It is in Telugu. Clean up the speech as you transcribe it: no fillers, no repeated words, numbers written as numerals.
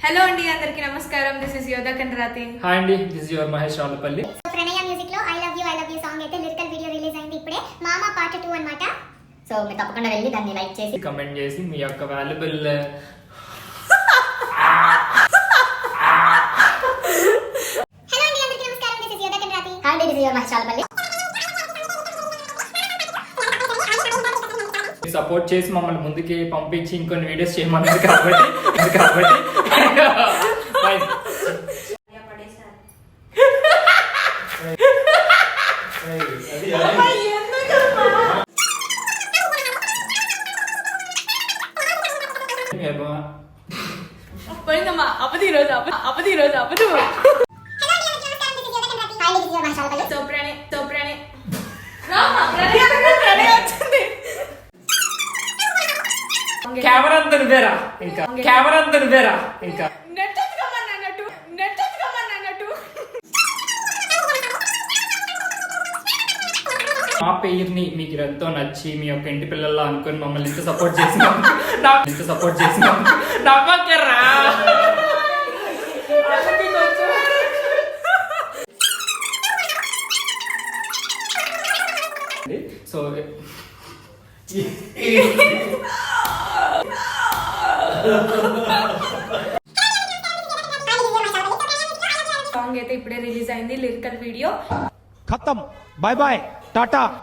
హలో అండి, అందరికీ నమస్కారం. దిస్ ఇస్ యోధా కండ్రాతి. హాయ్ అండి, this is your Mahesh Ravulapalli. Pranaya music లో ఐ లవ్ యూ సాంగ్ అయితే లిరికల్ వీడియో రిలీజ్ అయింది ఇప్పుడే, మామ పార్ట్ 2 అన్నమాట. సో మీరు తప్పకుండా వెళ్ళి దాన్ని లైక్ చేసి కమెంట్ చేసి మీ యొక్క వాల్యుబుల్ హలో అండి, అందరికీ నమస్కారం. దిస్ ఇస్ యోధా కండ్రాతి. హాయ్ అండి, this is your Mahesh Ravulapalli. Support చేసి మమ్మల్ని ముందుకి పంపించి ఇంకొన్ని వీడియోస్ చేయమన్నారు కాబట్టి Fine. పోయిందమ్మా, అవ్వదు ఈరోజు, అవ్వదు ఈరోజు, అవ్వదు. కెమెరా అంతా నువ్వేరా ఇంకా నెట్ ఎత్తుకోమన్నట్టు మా పేరుని మీకు ఎంతో నచ్చి మీ యొక్క ఇంటి పిల్లల్లో అనుకుని మమ్మల్ని ఇంత సపోర్ట్ చేసినాం నమ్మకరా. సో సాంగ్ అయితే ఇప్పుడే రిలీజ్ అయింది, లిరికల్ వీడియో. खत्म बाय बाय टाटा।